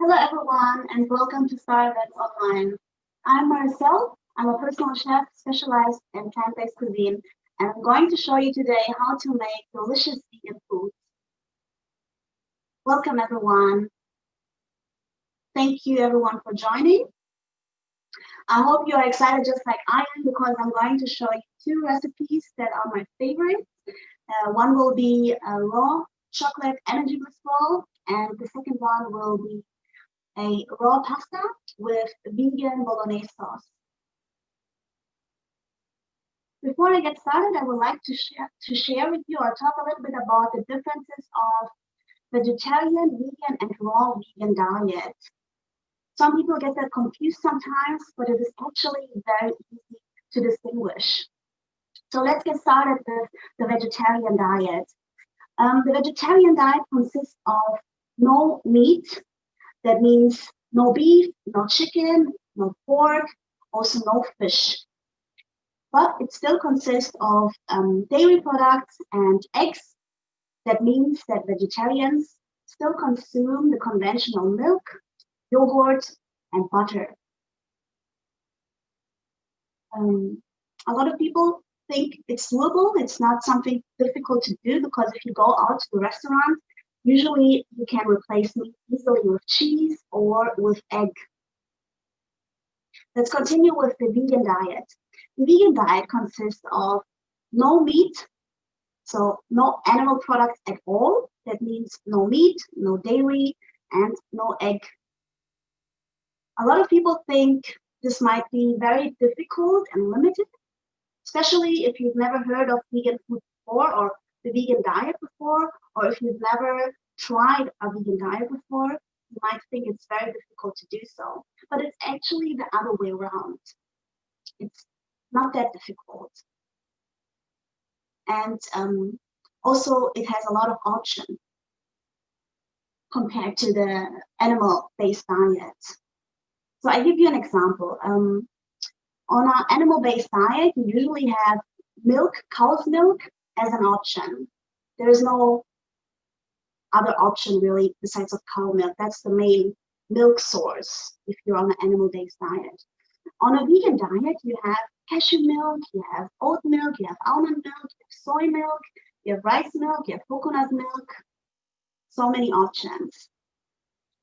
Hello everyone and welcome to Star Events Online. I'm Maricel. I'm a personal chef specialized in plant-based cuisine and I'm going to show you today how to make delicious vegan food. Welcome everyone. Thank you everyone for joining. I hope you are excited just like I am because I'm going to show you two recipes that are my favorites. One will be a raw chocolate energy bliss ball and the second one will be a raw pasta with vegan Bolognese sauce. Before I get started, I would like to share with you or talk a little bit about the differences of vegetarian, vegan, and raw vegan diet. Some people get that confused sometimes, but it is actually very easy to distinguish. So let's get started with the vegetarian diet. The vegetarian diet consists of no meat. That means no beef, no chicken, no pork, also no fish. But it still consists of dairy products and eggs. That means that vegetarians still consume the conventional milk, yogurt, and butter. A lot of people think it's doable. It's not something difficult to do because if you go out to the restaurant, usually you can replace meat easily with cheese or with egg. Let's continue with the vegan diet. The vegan diet consists of no meat, so no animal products at all. That means no meat, no dairy, and no egg. A lot of people think this might be very difficult and limited, especially if you've never heard of vegan food before or the vegan diet before, or if you've never tried a vegan diet before, you might think it's very difficult to do so. But it's actually the other way around. It's not that difficult. And also it has a lot of options compared to the animal-based diet. So I give you an example. On an animal-based diet, you usually have milk, cow's milk, as an option. There is no other option really besides of cow milk. That's the main milk source if you're on an animal-based diet. On a vegan diet, you have cashew milk, you have oat milk, you have almond milk, you have soy milk, you have rice milk, you have coconut milk. So many options.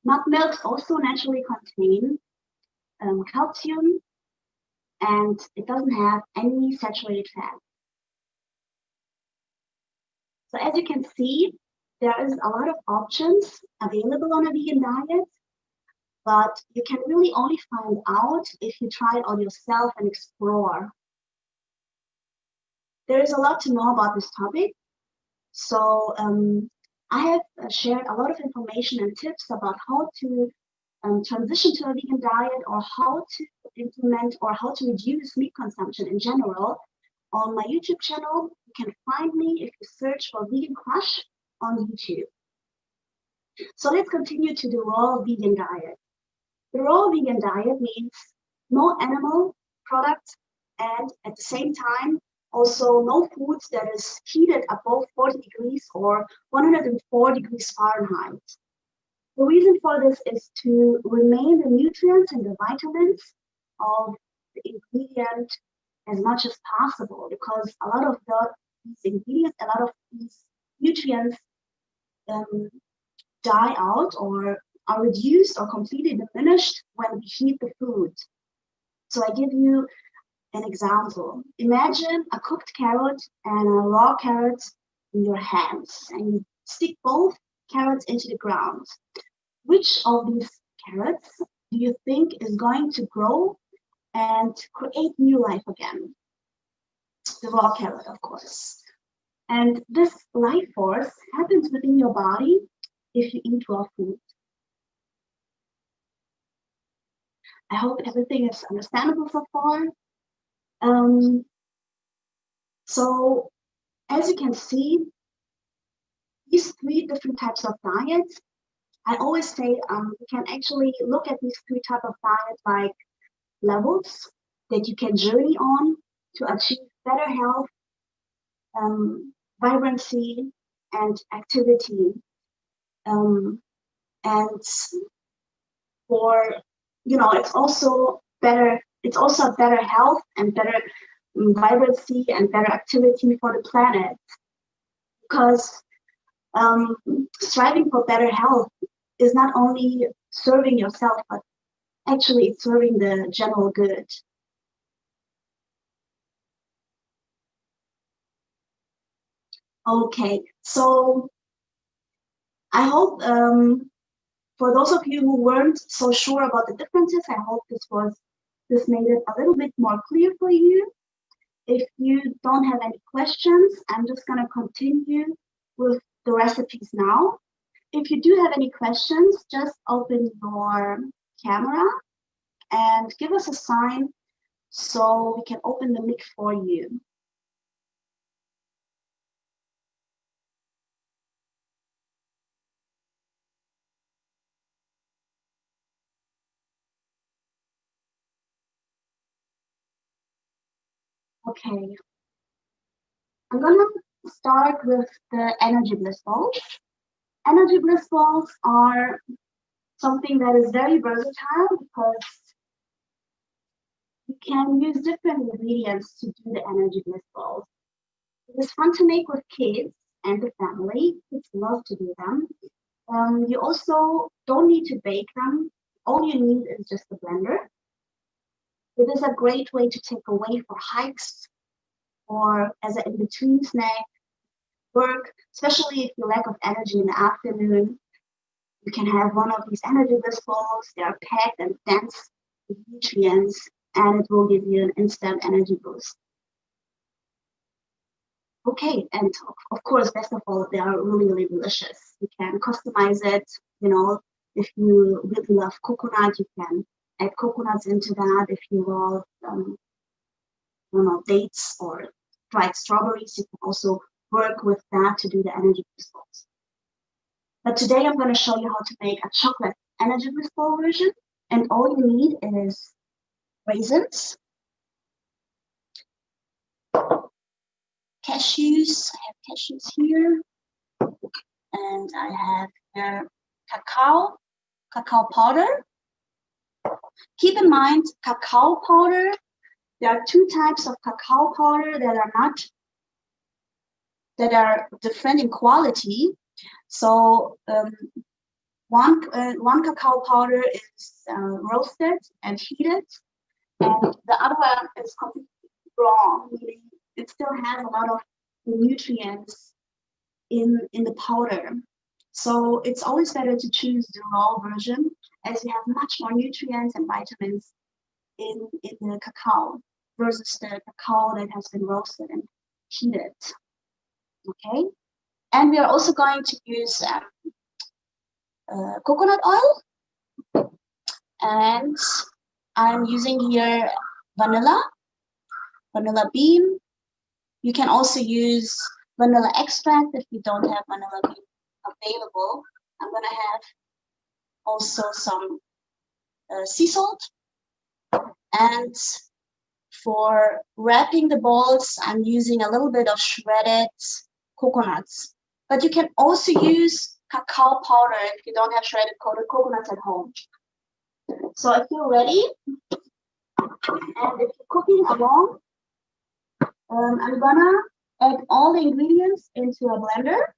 Nut milks also naturally contain calcium, and it doesn't have any saturated fat. So as you can see, there is a lot of options available on a vegan diet, but you can really only find out if you try it on yourself and explore. There is a lot to know about this topic. So I have shared a lot of information and tips about how to transition to a vegan diet or how to implement or how to reduce meat consumption in general on my YouTube channel. You can find me if you search for Vegan Crush on YouTube. So let's continue to the raw vegan diet. The raw vegan diet means no animal products and at the same time also no foods that is heated above 40 degrees or 104 degrees Fahrenheit. The reason for this is to remain the nutrients and the vitamins of the ingredient as much as possible, because a lot of these ingredients, a lot of these nutrients die out or are reduced or completely diminished when we heat the food. So I give you an example. Imagine a cooked carrot and a raw carrot in your hands, and you stick both carrots into the ground. Which of these carrots do you think is going to grow and create new life again? The raw carrot, of course. And this life force happens within your body if you eat raw food. I hope everything is understandable so far. So as you can see, these three different types of diets, I always say you can actually look at these three types of diets like levels that you can journey on to achieve better health, vibrancy, and activity. And for, it's also better. It's also better health and better vibrancy and better activity for the planet. Because striving for better health is not only serving yourself, but actually it's serving the general good. Okay, so I hope for those of you who weren't so sure about the differences, I hope this made it a little bit more clear for you. If you don't have any questions, I'm just gonna continue with the recipes now. If you do have any questions, just open your camera and give us a sign so we can open the mic for you. Okay, I'm gonna start with the energy bliss balls. Energy bliss balls are something that is very versatile because you can use different ingredients to do the energy bliss balls. It is fun to make with kids and the family. Kids love to do them. You also don't need to bake them. All you need is just a blender. It is a great way to take away for hikes or as an in-between snack, work, especially if you lack of energy in the afternoon. You can have one of these energy bliss balls. They are packed and dense with nutrients, and it will give you an instant energy boost. Okay, and of course, best of all, they are really, really delicious. You can customize it, if you really love coconut, you can add coconuts into that. If you love, dates or dried strawberries, you can also work with that to do the energy bliss balls. But today I'm going to show you how to make a chocolate energy bliss ball version. And all you need is raisins, cashews. I have cashews here. And I have here cacao powder. Keep in mind, cacao powder, there are two types of cacao powder that are different in quality. So one cacao powder is roasted and heated, and the other one is completely raw, meaning it still has a lot of nutrients in the powder. So it's always better to choose the raw version, as you have much more nutrients and vitamins in the cacao versus the cacao that has been roasted and heated. Okay, and we are also going to use coconut oil, and I'm using here vanilla bean. You can also use vanilla extract if you don't have vanilla bean available. I'm gonna have also some sea salt, and for wrapping the balls, I'm using a little bit of shredded coconuts. But you can also use cacao powder if you don't have shredded coconuts at home. So if you're ready, and if you're cooking along, I'm gonna add all the ingredients into a blender.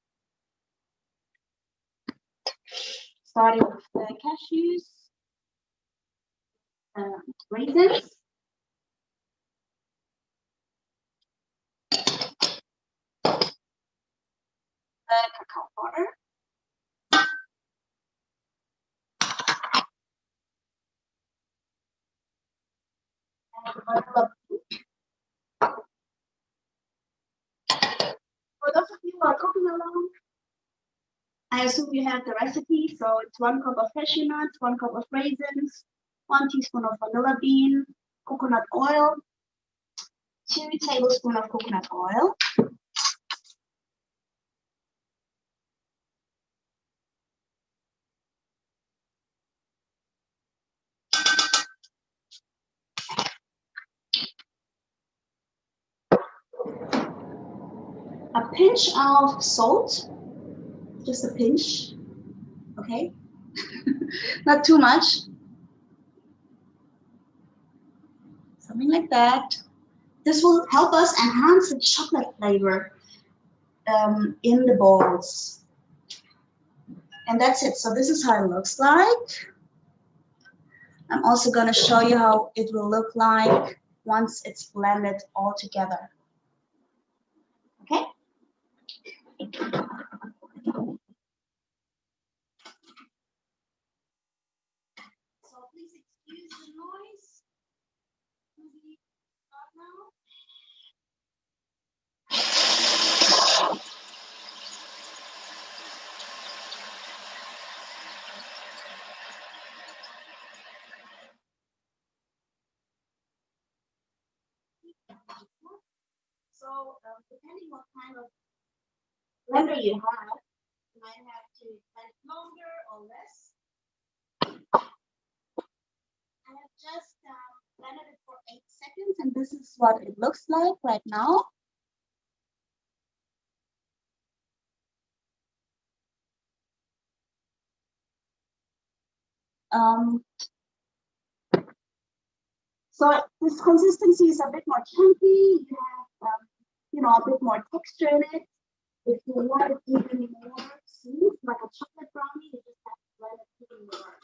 Starting with the cashews, raisins, the cacao powder, and the vanilla bean. For those of you who are cooking along, I assume you have the recipe. So it's 1 cup of cashew nuts, 1 cup of raisins, 1 teaspoon of vanilla bean, coconut oil, 2 tablespoons of coconut oil, a pinch of salt, just a pinch, okay? Not too much. Something like that. This will help us enhance the chocolate flavor in the balls. And that's it. So this is how it looks like. I'm also going to show you how it will look like once it's blended all together. Okay? So please excuse the noise. Start now. So depending what kind of blender you have, you might have to blend longer or less. I have just blended it for 8 seconds, and this is what it looks like right now. So this consistency is a bit more chunky. You have, a bit more texture in it. If you want it even more smooth, like a chocolate brownie, you just have to blend it even more.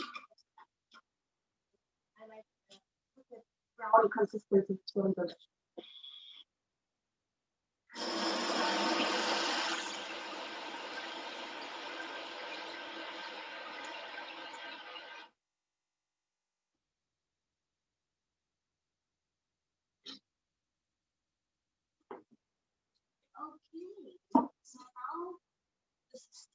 I like the chocolate brownie consistency. It's really good. Okay, so now this is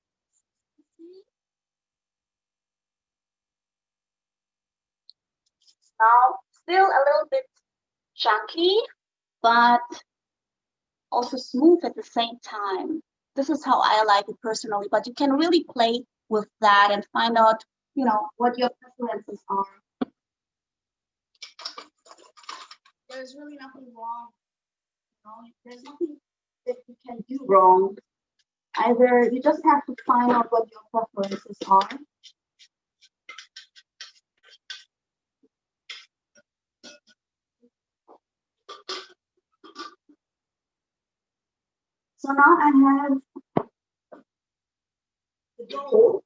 now still a little bit chunky, but also smooth at the same time. This is how I like it personally, but you can really play with that and find out, what your preferences are. There's really nothing wrong. There's nothing that you can do wrong. Either you just have to find out what your preferences are. So now I have the dough,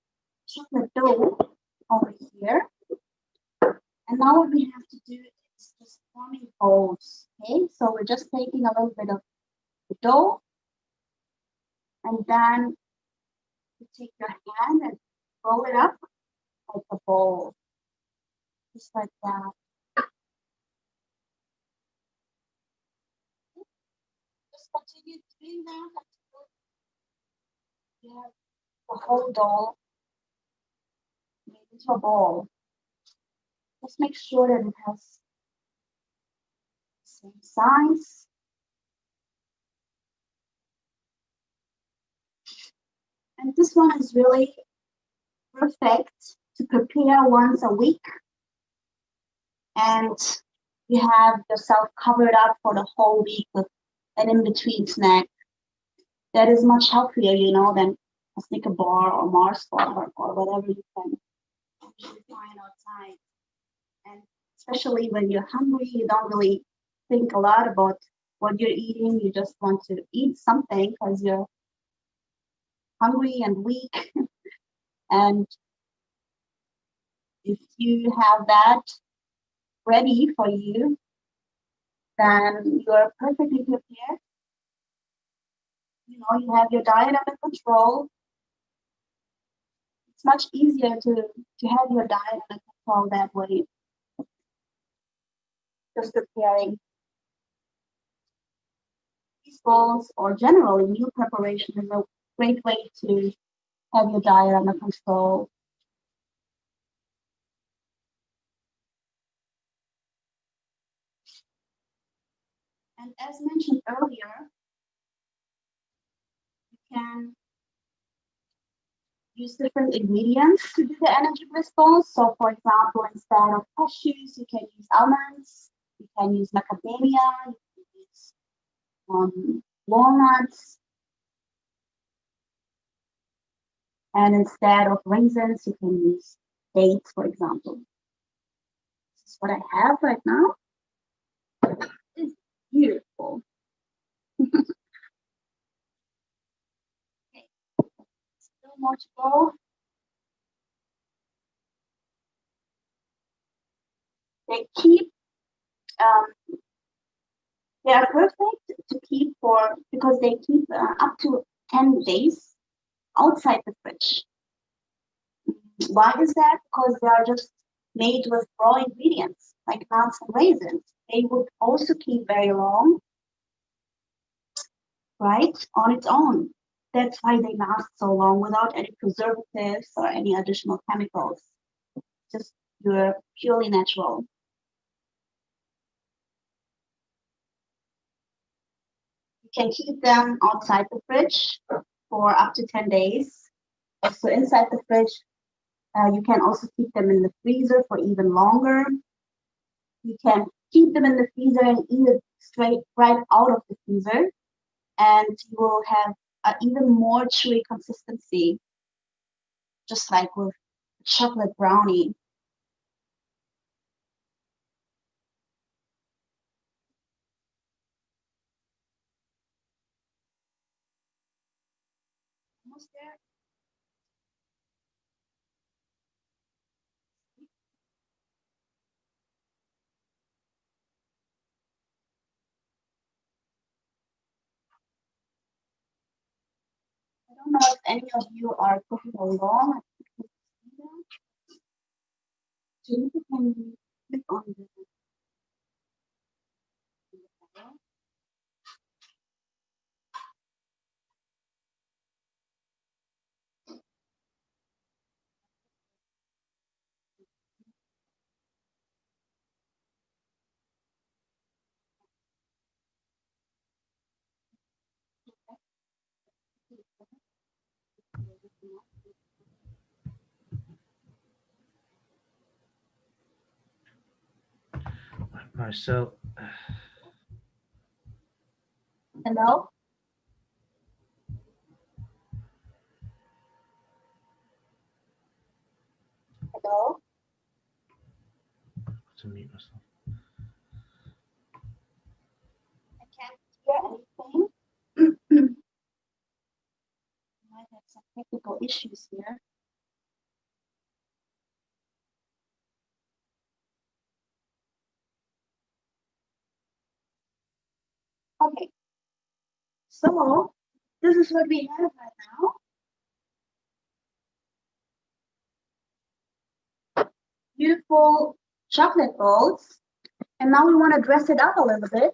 chocolate dough over here. And now what we have to do is just forming balls. Okay, so we're just taking a little bit of the dough, and then you take your hand and roll it up like a ball, just like that. Just continue doing that until you have the whole dough made into a ball. Just make sure that it has the same size. And this one is really perfect to prepare once a week. And you have yourself covered up for the whole week with an in-between snack. That is much healthier, than a Snicker bar or Mars bar or whatever you can usually find outside. And especially when you're hungry, you don't really think a lot about what you're eating. You just want to eat something because you're hungry and weak. And if you have that ready for you, then you're perfectly prepared. You have your diet under control. It's much easier to have your diet under control that way. Just preparing these bowls, or generally meal preparation, is a great way to have your diet under control. And as mentioned earlier, you can use different ingredients to do the energy bliss balls. So for example, instead of cashews, you can use almonds, you can use macadamia, you can use walnuts, and instead of raisins, you can use dates, for example. This is what I have right now. It's beautiful. Okay, still more to go. They keep they are perfect to keep for because they keep up to 10 days outside the fridge. Why is that? Because they are just made with raw ingredients like nuts and raisins. They would also keep very long, right, on its own. That's why they last so long without any preservatives or any additional chemicals. Just purely natural. You can keep them outside the fridge for up to 10 days. So inside the fridge, you can also keep them in the freezer for even longer. You can keep them in the freezer and eat it straight right out of the freezer, and you will have an even more chewy consistency, just like with chocolate brownie. Almost there. I don't know if any of you are cooking along. Jennifer, can you click on the arrow? Maricel, Hello? Hello? to mute myself. I can't hear anything. Might have some technical issues here. Okay, so this is what we have right now. Beautiful chocolate balls. And now we want to dress it up a little bit.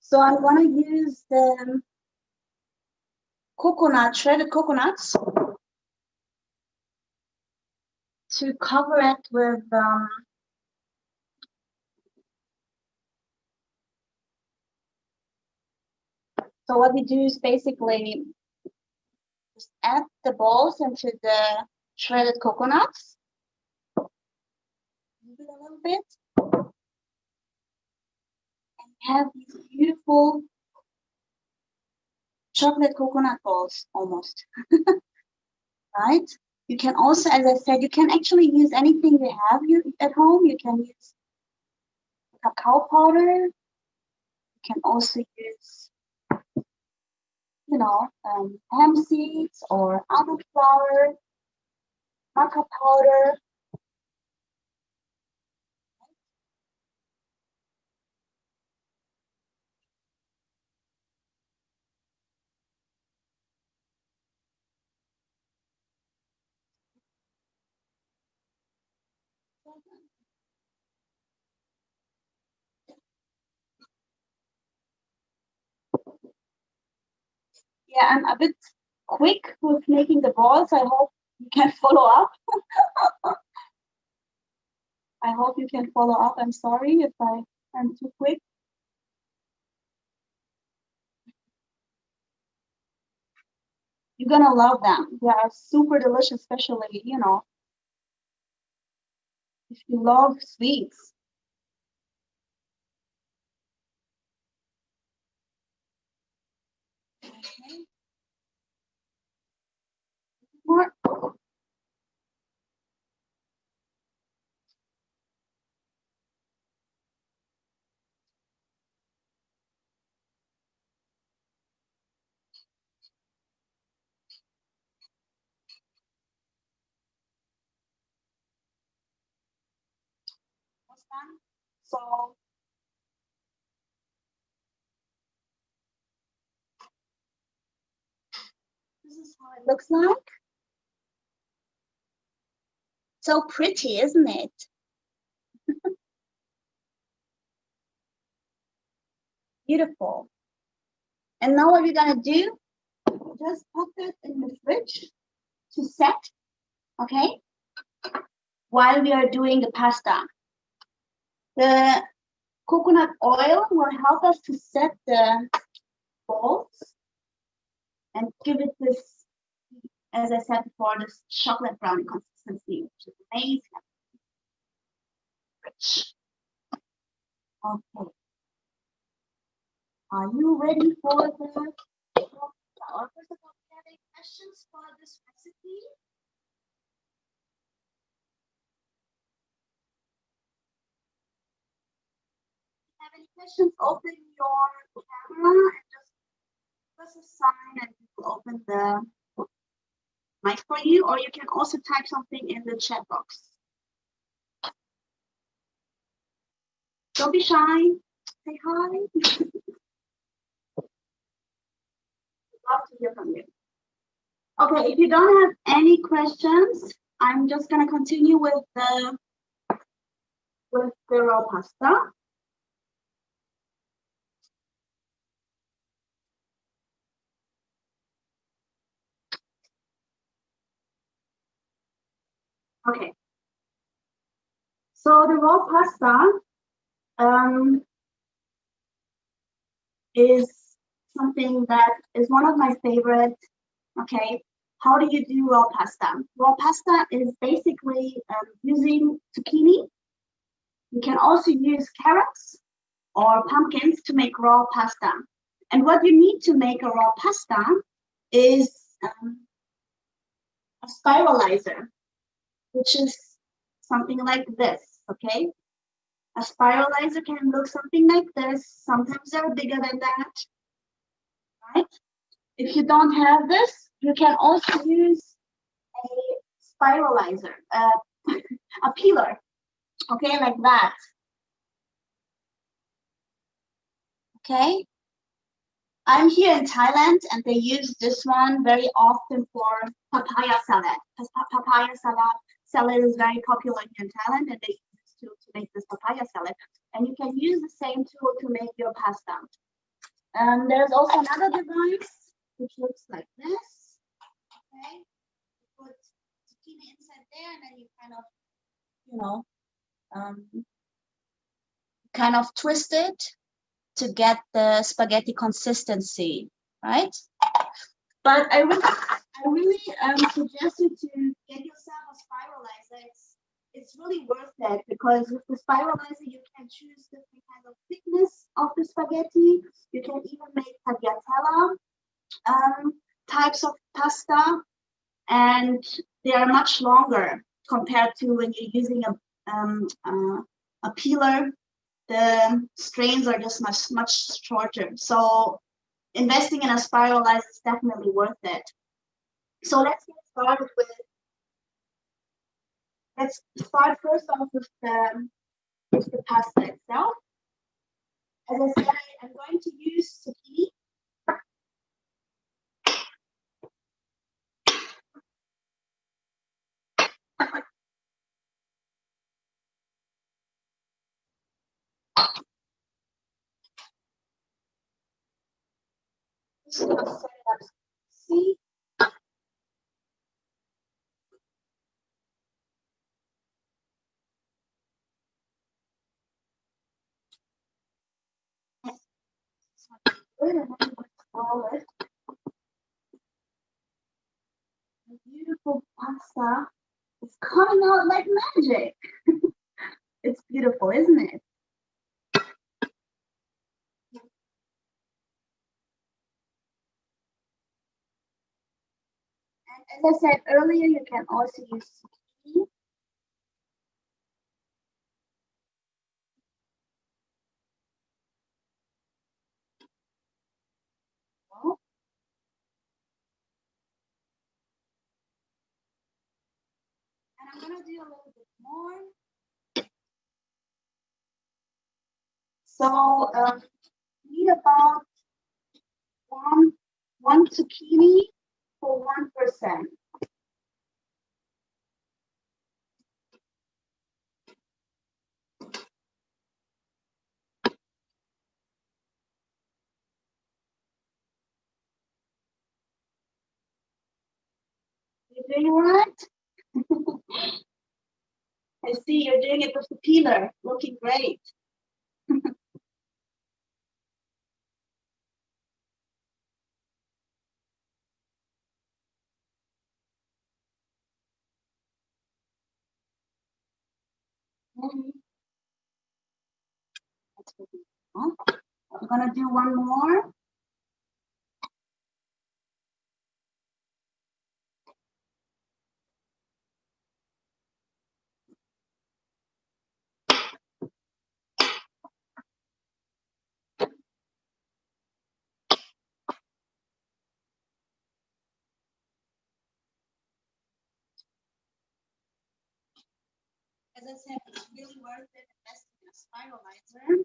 So I'm going to use the shredded coconuts to cover it with so what we do is basically just add the balls into the shredded coconuts, move it a little bit, and have these beautiful chocolate coconut balls almost, right? You can also, as I said, you can actually use anything you have at home. You can use cacao powder. You can also use, hemp seeds or almond flour, maca powder. Yeah, I'm a bit quick with making the balls. I hope you can follow up. I hope you can follow up. I'm sorry if I am too quick. You're gonna love them. They are super delicious, especially, if you love sweets. Okay. More. done. So this is how it looks like. So pretty, isn't it? Beautiful. And now what we're gonna do, just put that in the fridge to set, okay? While we are doing the pasta. The coconut oil will help us to set the balls and give it this, as I said before, this chocolate brownie consistency, which is amazing. Rich. Okay. Are you ready for the first of all, do you have any questions for this recipe? Have any questions? Open your camera and just press a sign and it will open the mic for you, or you can also type something in the chat box. Don't be shy. Say hi. Love to hear from you. Okay, if you don't have any questions, I'm just gonna continue with the raw pasta. Okay. So the raw pasta is something that is one of my favorite. Okay, how do you do raw pasta? Raw pasta is basically using zucchini. You can also use carrots or pumpkins to make raw pasta. And what you need to make a raw pasta is a spiralizer, which is something like this, okay? A spiralizer can look something like this. Sometimes they're bigger than that, right? If you don't have this, you can also use a spiralizer, a peeler, okay, like that. Okay. I'm here in Thailand and they use this one very often for papaya salad. Because papaya salad is very popular here in Thailand and they use this tool to make this papaya salad. And you can use the same tool to make your pasta. There's also another device which looks like this. Okay, you put zucchini inside there and then you kind of, you know, kind of twist it to get the spaghetti consistency, right? But I really suggest you to get yourself a spiralizer. It's really worth it because with the spiralizer you can choose different kinds of thickness of the spaghetti. You can even make tagliatella types of pasta, and they are much longer compared to when you're using a peeler. The strains are just much shorter. So investing in a spiralizer is definitely worth it. So let's start first off with the pasta itself. As I said, I'm going to use zucchini. Just gonna set it up. See? The beautiful pasta is coming out like magic. It's beautiful, isn't it? And as I said earlier, you can also use zucchini. And I'm gonna do a little bit more. So need about one zucchini for 1%. You're doing right? I see you're doing it with the peeler. Looking great. I'm gonna do one more. As I said, it's really worth it investing in a spiralizer.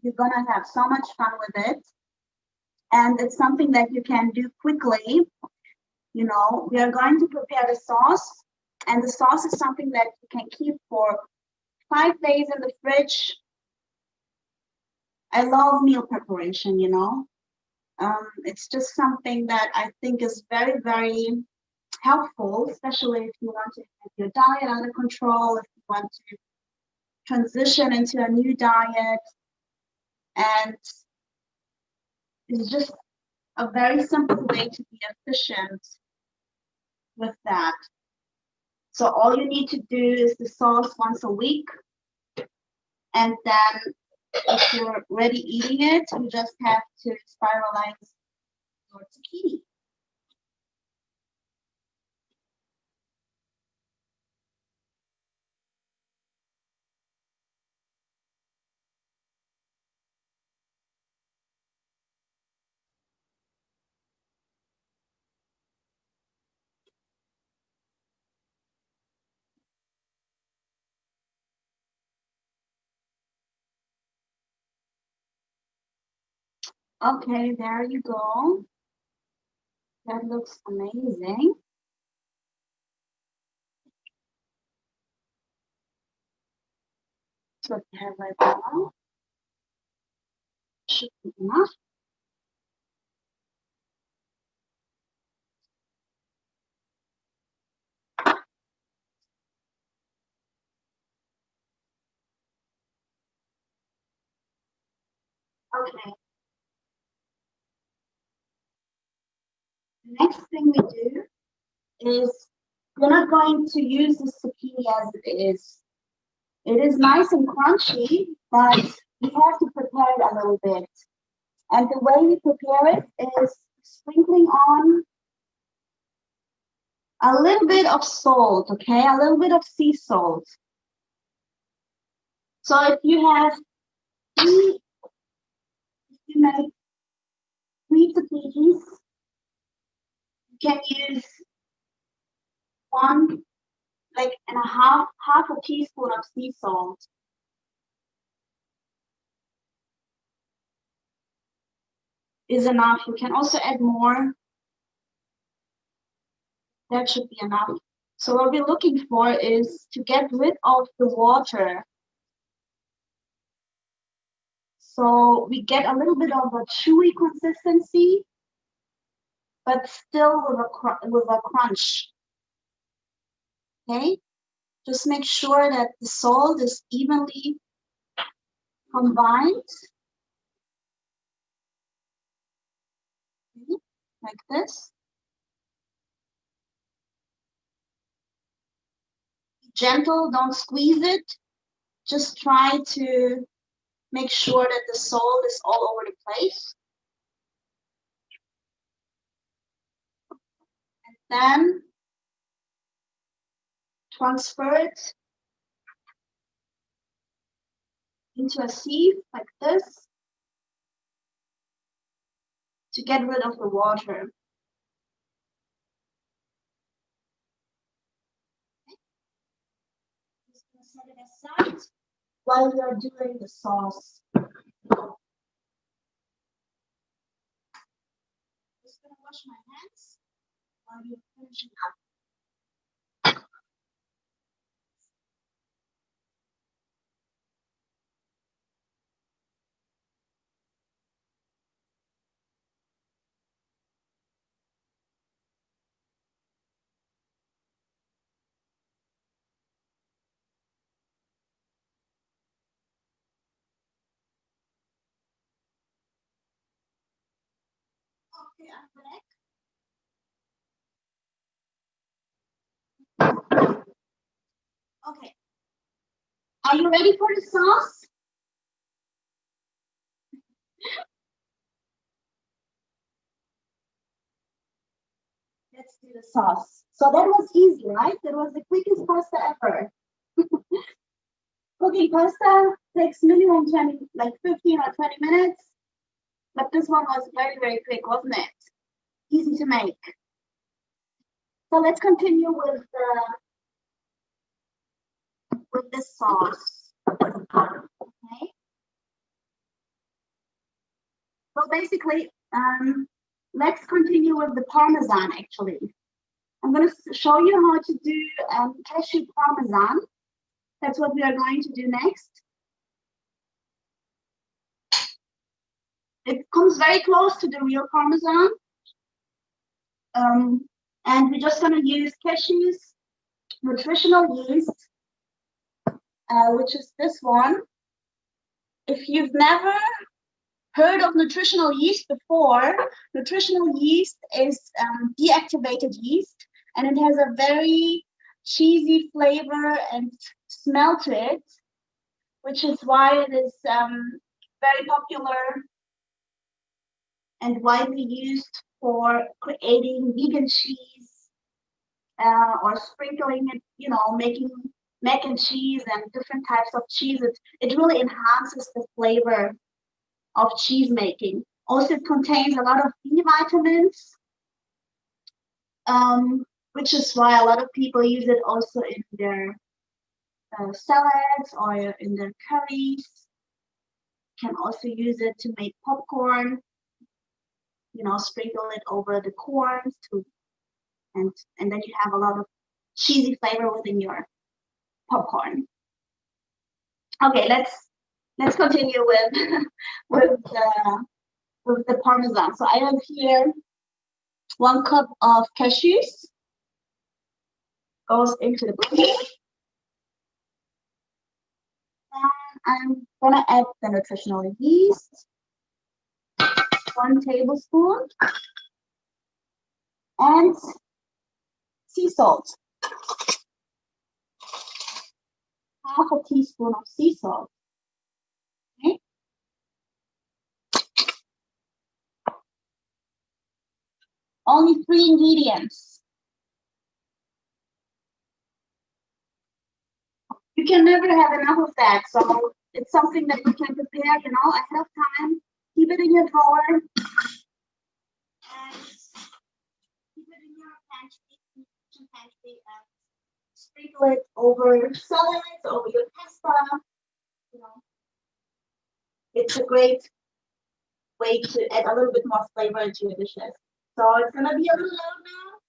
You're gonna have so much fun with it. And it's something that you can do quickly. You know, we are going to prepare the sauce. And the sauce is something that you can keep for 5 days in the fridge. I love meal preparation, you know. It's just something that I think is very, very helpful, especially if you want to have your diet under control, if you want to transition into a new diet. And it's just a very simple way to be efficient with that. So all you need to do is the sauce once a week. And then if you're ready eating it, you just have to spiralize your zucchini. Okay, there you go. That looks amazing. That's what we have right now. Should be enough. Okay. The next thing we do is we're not going to use the zucchini as it is. It is nice and crunchy, but we have to prepare it a little bit. And the way we prepare it is sprinkling on a little bit of salt, okay? A little bit of sea salt. So if you have if you make 3 zucchinis, you can use one, like, and a half a teaspoon of sea salt. Is enough. You can also add more. That should be enough. So what we're looking for is to get rid of the water. So we get a little bit of a chewy consistency, but still with a crunch. Okay? Just make sure that the salt is evenly combined. Okay, like this. Be gentle, don't squeeze it. Just try to make sure that the salt is all over the place. And then transfer it into a sieve like this to get rid of the water. Just gonna set it aside while you're doing the sauce. wash my hands while you're finishing up. Okay, I'm back. Okay. Are you ready for the sauce? Let's do the sauce. So that was easy, right? That was the quickest pasta ever. Cooking pasta takes minimum 20, like 15 or 20 minutes. But this one was very, very quick, wasn't it? Easy to make. So let's continue with the sauce. Okay. So basically, let's continue with the Parmesan actually. I'm going to show you how to do cashew Parmesan. That's what we are going to do next. It comes very close to the real Parmesan. And we're just going to use cashews, nutritional yeast, which is this one. If you've never heard of nutritional yeast before, nutritional yeast is deactivated yeast, and it has a very cheesy flavor and smell to it, which is why it is very popular and widely used for creating vegan cheese or sprinkling it, you know, making mac and cheese and different types of cheese. It really enhances the flavor of cheese making. Also, it contains a lot of B vitamins, which is why a lot of people use it also in their salads or in their curries. Can also use it to make popcorn. You know, sprinkle it over the corn and then you have a lot of cheesy flavor within your popcorn. Okay, let's continue with with the Parmesan. So I have here 1 cup of cashews goes into the blender. And I'm gonna add the nutritional yeast, 1 tablespoon, and sea salt, half a teaspoon of sea salt. Okay. Only 3 ingredients. You can never have enough of that, so it's something that you can prepare, you know, ahead of time. Keep it in your drawer and keep it in your kitchen pantry, and sprinkle it over salads, over your pasta. You know, it's a great way to add a little bit more flavor to your dishes. So it's gonna be a little loud now.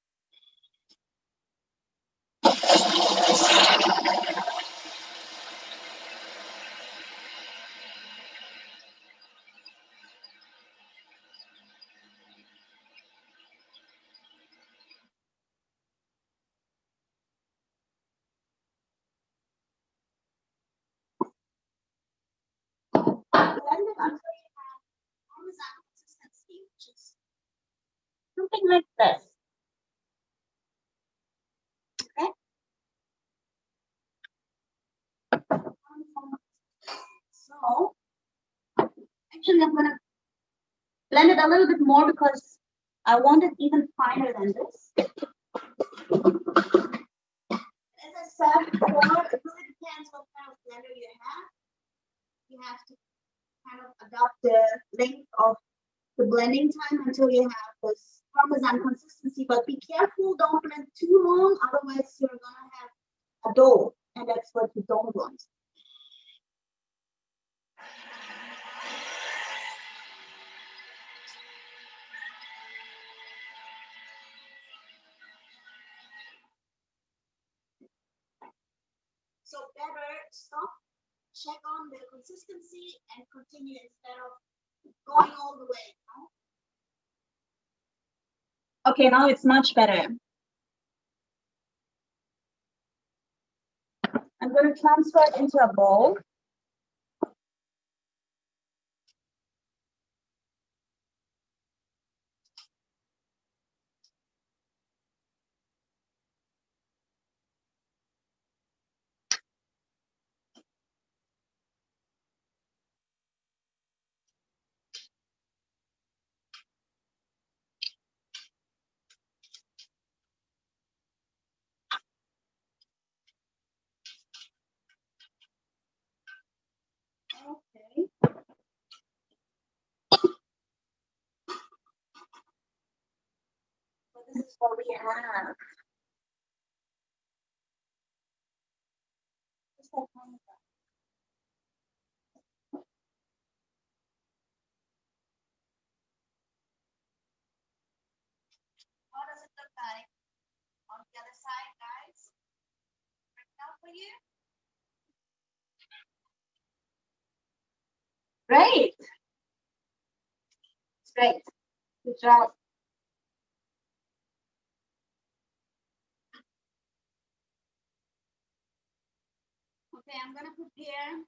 Blend it until you have Parmesan consistency, which is something like this. Okay. So actually I'm gonna blend it a little bit more because I want it even finer than this. As I said before, it really depends what kind of blender you have. You have to kind of adapt the length of the blending time until you have this Parmesan consistency, but be careful, don't blend too long, otherwise you're gonna have a dough, and that's what you don't want. So better stop, check on the consistency, and continue instead of going all the way. No? Okay, now it's much better. I'm going to transfer it into a bowl. Okay. So this is what we have. How does it look like on the other side, guys? Right now for you? Great. It's great. Good job. Okay, I'm gonna prepare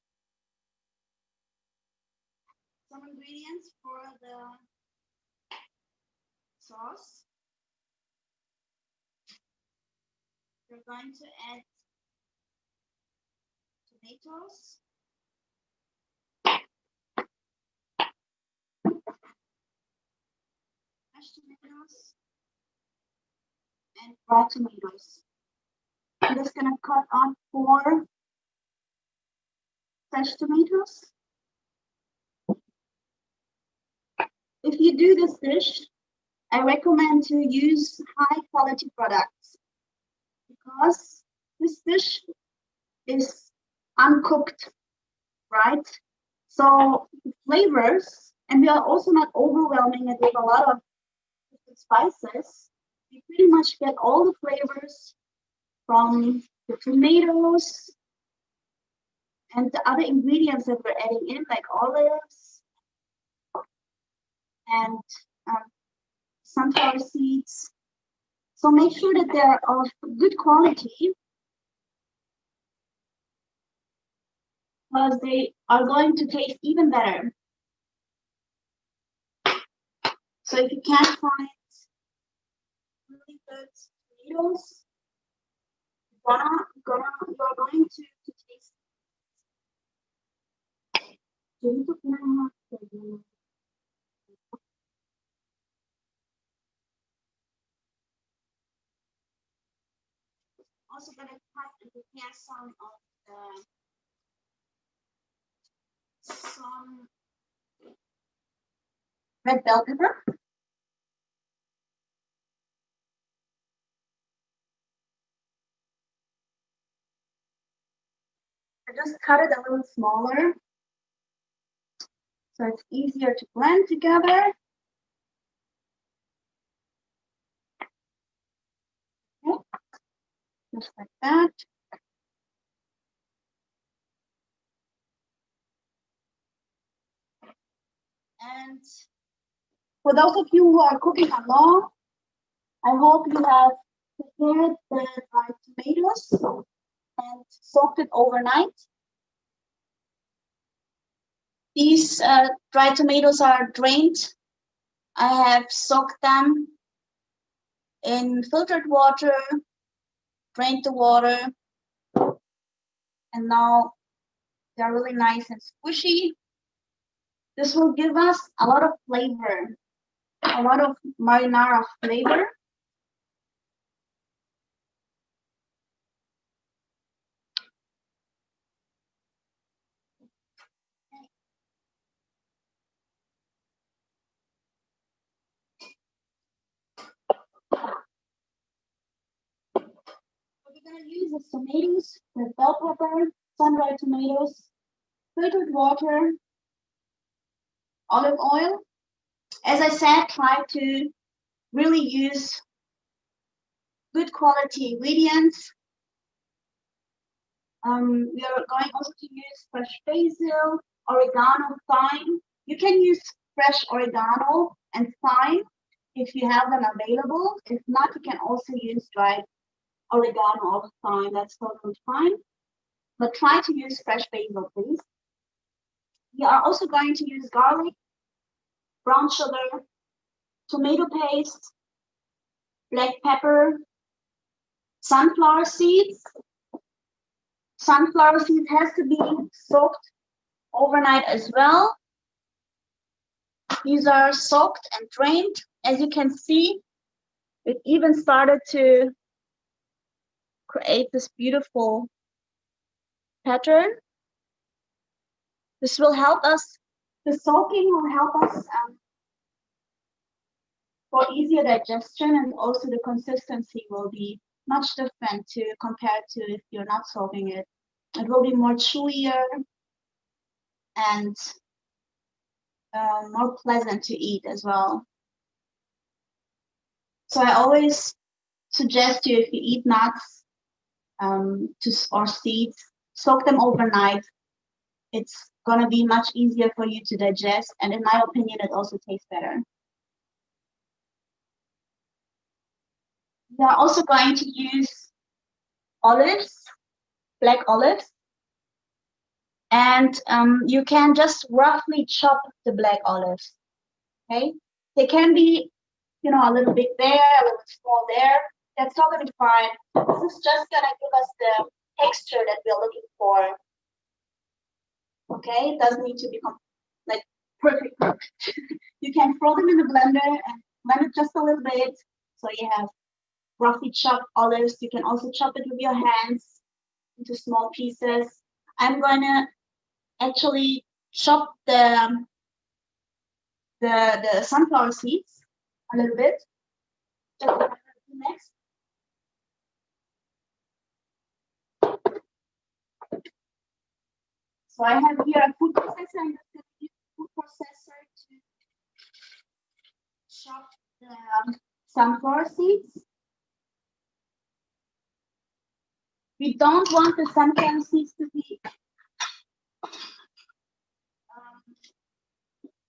some ingredients for the sauce. We're going to add tomatoes. Mashed tomatoes. And fried tomatoes. I'm just gonna cut on 4 fresh tomatoes. If you do this dish, I recommend to use high quality products because this dish is uncooked, right? So the flavors, and we are also not overwhelming it with a lot of spices. You pretty much get all the flavors from the tomatoes and the other ingredients that we're adding in, like olives and sunflower seeds. So make sure that they're of good quality because they are going to taste even better. So if you can't find really good tomatoes, you're going to taste. Also gonna cut and prepare some red bell pepper. I just cut it a little smaller so it's easier to blend together. Okay. Just like that. And for those of you who are cooking alone, I hope you have prepared the dried tomatoes and soaked it overnight. These dried tomatoes are drained. I have soaked them in filtered water, drained the water, and now they're really nice and squishy. This will give us a lot of flavor, a lot of marinara flavor. What we're gonna use is tomatoes, red bell pepper, sun-dried tomatoes, filtered water, olive oil. As I said, try to really use good quality ingredients. We are going also to use fresh basil, oregano, thyme. You can use fresh oregano and thyme if you have them available. If not, you can also use dried oregano or thyme. That's totally fine. But try to use fresh basil, please. We are also going to use garlic, brown sugar, tomato paste, black pepper, sunflower seeds. Sunflower seeds has to be soaked overnight as well. These are soaked and drained. As you can see, it even started to create this beautiful pattern. This will help us, the soaking will help us for easier digestion, and also the consistency will be much different to compared to if you're not soaking it. It will be more chewier and more pleasant to eat as well. So I always suggest you, if you eat nuts or seeds, soak them overnight. It's gonna be much easier for you to digest, and in my opinion, it also tastes better. We are also going to use olives, black olives, and you can just roughly chop the black olives. Okay, they can be, you know, a little bit there, a little small there. That's totally fine. This is just gonna give us the texture that we're looking for. Okay, it doesn't need to be like perfect. You can throw them in the blender and blend it just a little bit, so you have roughly chopped olives. You can also chop it with your hands into small pieces. I'm gonna actually chop the sunflower seeds a little bit. Next. So I have here a food processor. I'm just going to use the food processor to chop the sunflower seeds. We don't want the sunflower seeds to be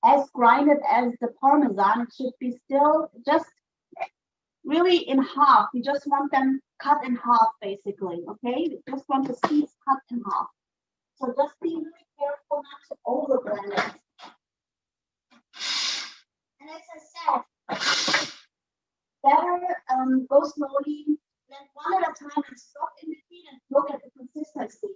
as grinded as the Parmesan. It should be still just really in half. We just want them cut in half, basically, okay? We just want the seeds cut in half. So just be really careful not to over-blend it. And as I said, better go slowly, blend one at a time and stop in between and look at the consistency.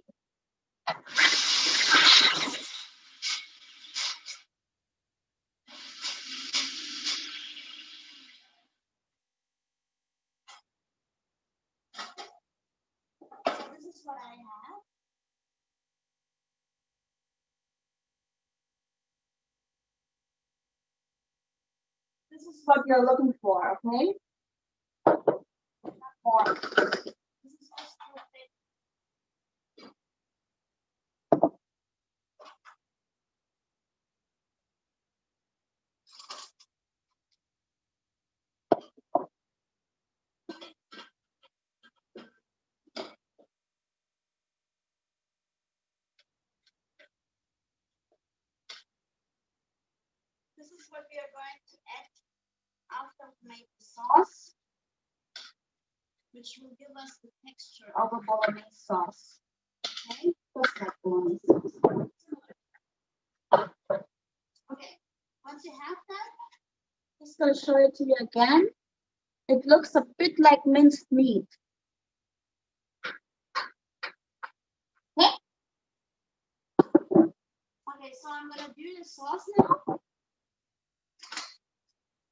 This is what I have. This is what you're looking for, okay? Not more. This is also perfect. This is what we are going to add after we make the sauce, which will give us the texture of a Bolognese sauce. Okay, just like Bolognese sauce. Okay, once you have that, I'm just going to show it to you again. It looks a bit like minced meat. Okay. Okay, so I'm going to do the sauce now.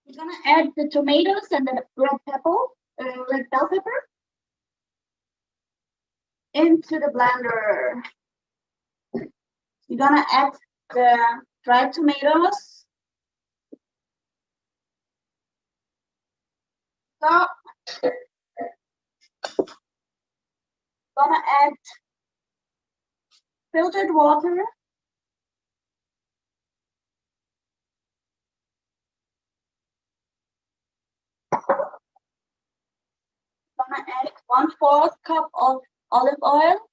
We're going to add the tomatoes and the red bell pepper into the blender. You're going to add the dried tomatoes. So, gonna add filtered water. Gonna add 1/4 cup of olive oil.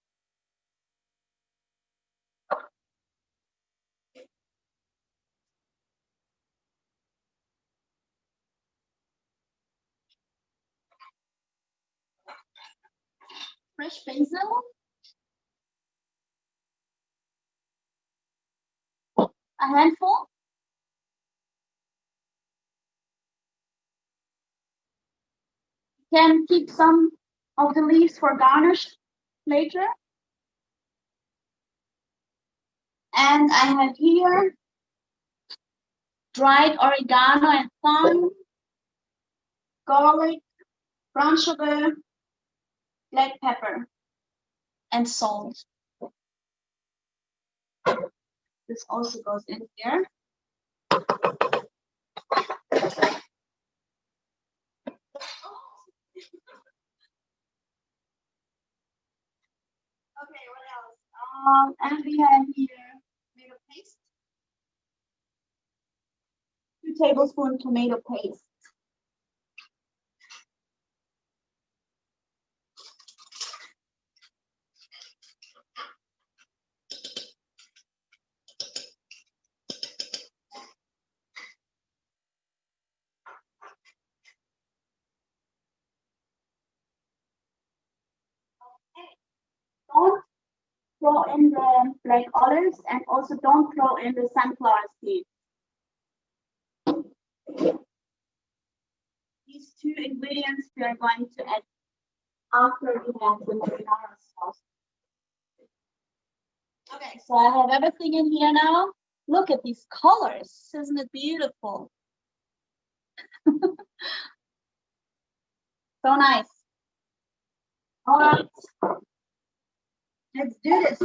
fresh basil, a handful. You can keep some of the leaves for garnish later. And I have here dried oregano and thyme, garlic, brown sugar, black pepper, and salt. This also goes in here. Okay, what else? And we have here tomato paste. 2 tablespoons tomato paste. Don't throw in the black olives and also don't throw in the sunflower seeds. These 2 ingredients we are going to add after we have the marinara sauce. Okay, so I have everything in here now. Look at these colors. Isn't it beautiful? So nice. All right, let's do this.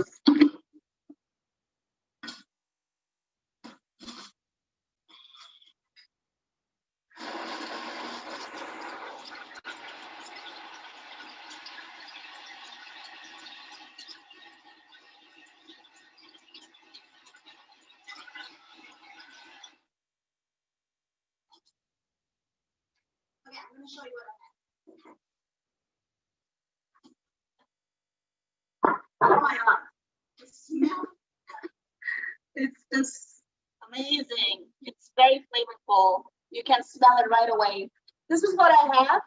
Okay, I'm going to show you what I have. Oh my God, the smell. It's just amazing. It's very flavorful. You can smell it right away. This is what I have.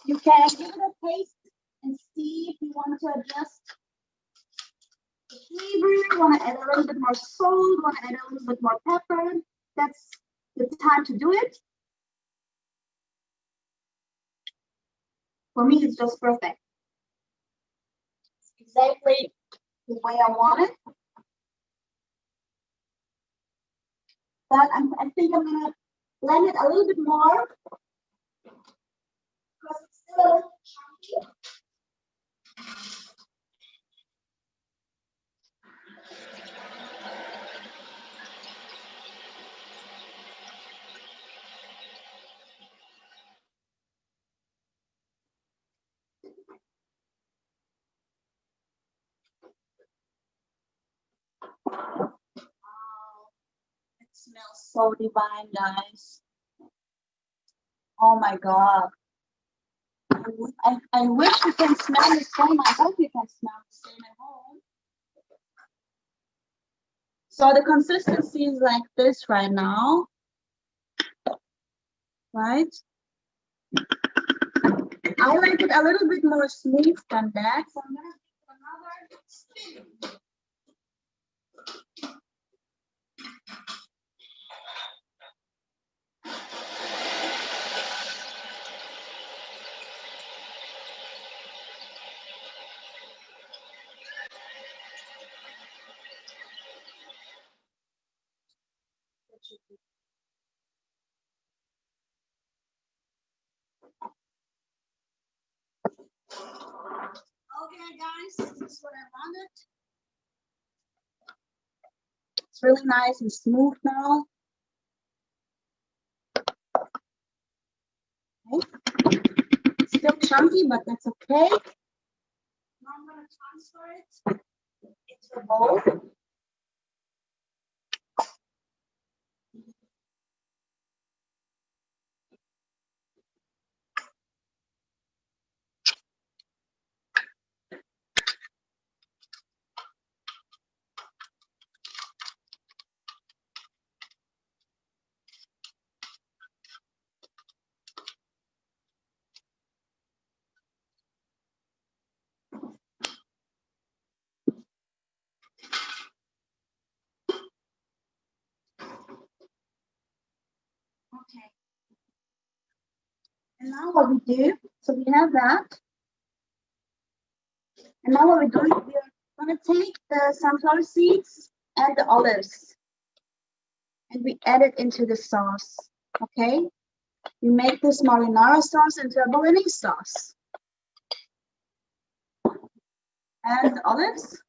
You can give it a taste and see if you want to adjust the flavor, want to add a little bit more salt, want to add a little bit more pepper. That's the time to do it. For me, it's just perfect. It's exactly the way I want it. But I think I'm gonna blend it a little bit more because it's still a little chunky. Wow, it smells so divine, guys. Oh my God. I wish you can smell the same. I hope you can smell the same at home. So the consistency is like this right now, right? I like it a little bit more smooth than that, so I'm gonna give another spin. Okay, guys, this is what I wanted. It's really nice and smooth now. Okay. It's still chunky, but that's okay. Now I'm gonna transfer it into a bowl. And now what we do, so we have that. And now what we're doing, we're going to take the sunflower seeds and the olives. And we add it into the sauce, okay? We make this marinara sauce into a Bolognese sauce. And the olives.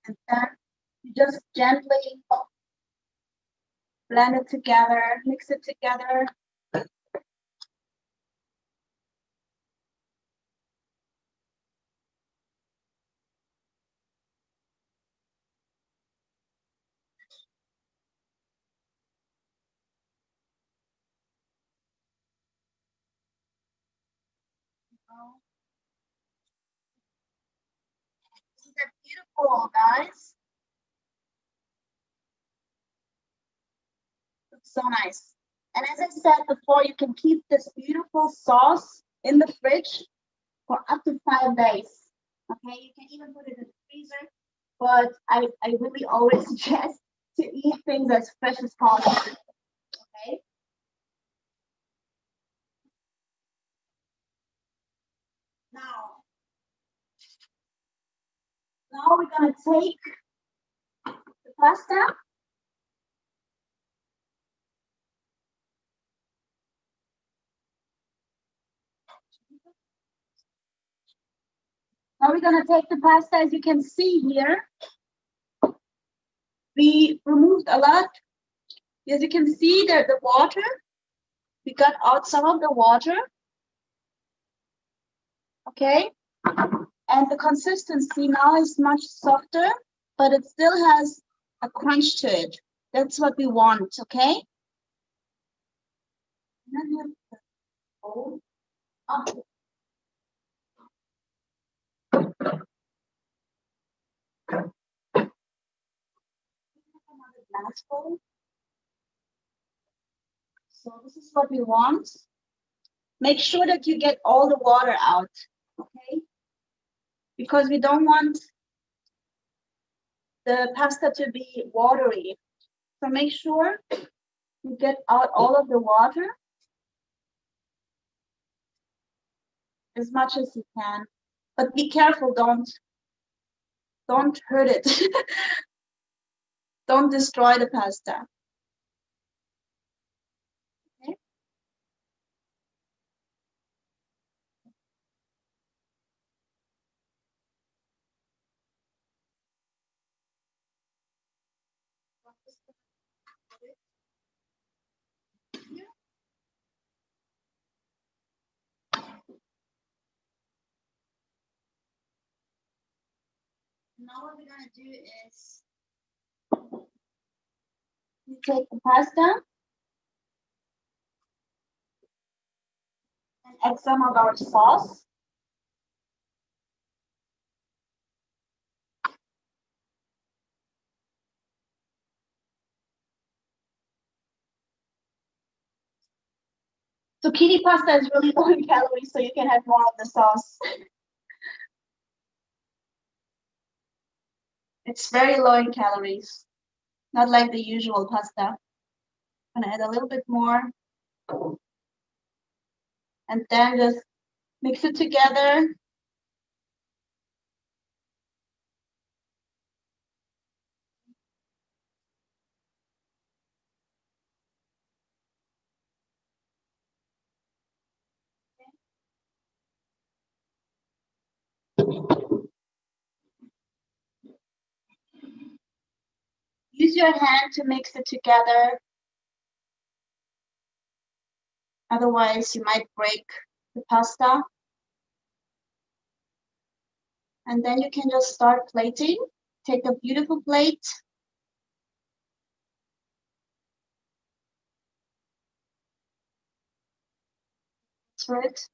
And then you just gently blend it together, mix it together. Isn't that beautiful, guys? Looks so nice. And as I said before, you can keep this beautiful sauce in the fridge for up to 5 days. Okay, you can even put it in the freezer, but I really always suggest to eat things as fresh as possible. Okay. Now we're gonna take the pasta. Now we're gonna take the pasta, as you can see here. We removed a lot. As you can see, the water, we got out some of the water. Okay. And the consistency now is much softer, but it still has a crunch to it. That's what we want, okay? Oh. Glass bowl. So this is what we want. Make sure that you get all the water out, okay? Because we don't want the pasta to be watery. So make sure you get out all of the water as much as you can. But be careful, don't hurt it. Don't destroy the pasta. Okay. Now what we're gonna do is we take the pasta and add some of our sauce. Zucchini pasta is really low in calories, so you can have more of the sauce. It's very low in calories, not like the usual pasta. I'm gonna add a little bit more. And then just mix it together. Use your hand to mix it together. Otherwise, you might break the pasta. And then you can just start plating. Take a beautiful plate. That's it.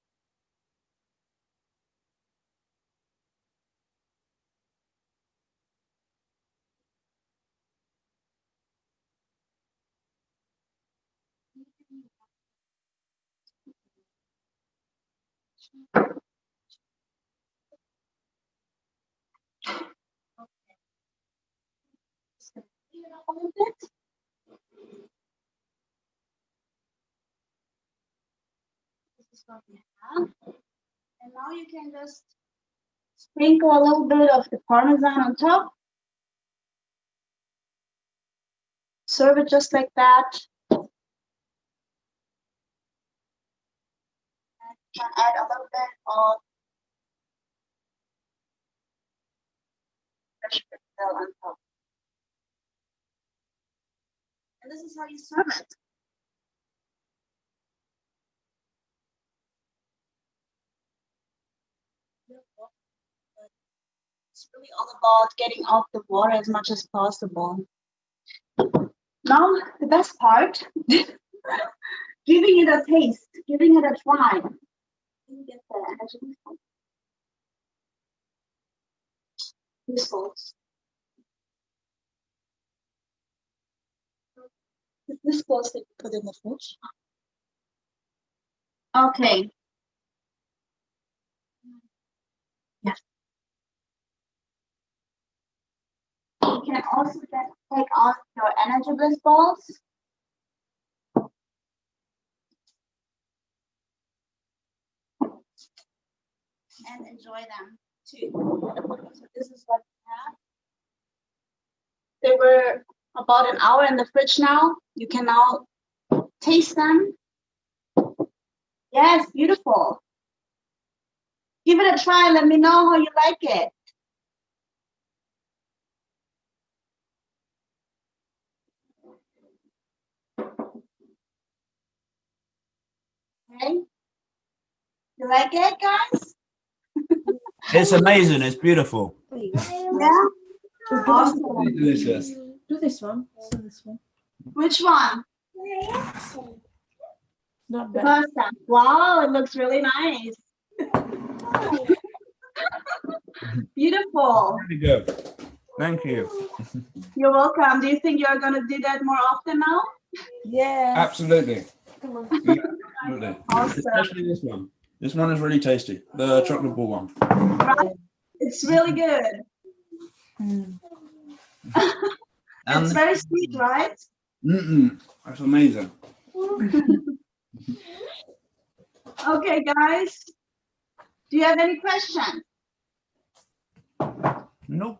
little bit. This is what we have. And now you can just sprinkle a little bit of the Parmesan on top. Serve it just like that. And you can add a little bit of fresh basil on top. And this is how you serve it. It's really all about getting off the water as much as possible. Now, the best part, giving it a taste, giving it a try. Let me get the energy. This sauce that you put in the fridge. Okay. Yes. You can also take out your energy bliss balls. And enjoy them too. So this is what we have. They were about an hour in the fridge now. You can now taste them. Yes, beautiful. Give it a try. Let me know how you like it. Okay. You like it, guys? It's amazing. It's beautiful. Yeah. Awesome. Delicious. Do this one. Do this one. Which one? Not The bad. pasta. Wow, it looks really nice. Beautiful. Really good. Thank you. You're welcome. Do you think you're going to do that more often now? Yeah. Absolutely. Come on. Yeah, absolutely. Awesome. Especially this one. This one is really tasty. The chocolate ball one. Right? It's really good. Mm. It's very sweet, right? That's amazing. Okay, guys. Do you have any questions? Nope.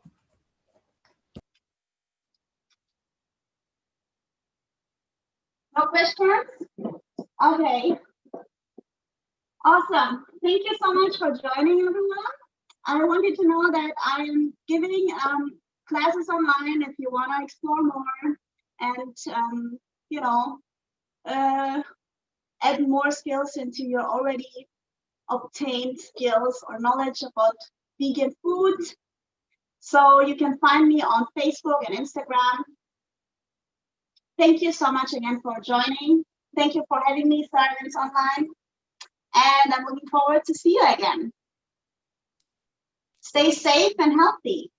No questions? Okay. Awesome. Thank you so much for joining, everyone. I want you to know that I am giving classes online if you want to explore more and, you know, add more skills into your already obtained skills or knowledge about vegan food. So you can find me on Facebook and Instagram. Thank you so much again for joining. Thank you for having me, Sirens Online. And I'm looking forward to see you again. Stay safe and healthy.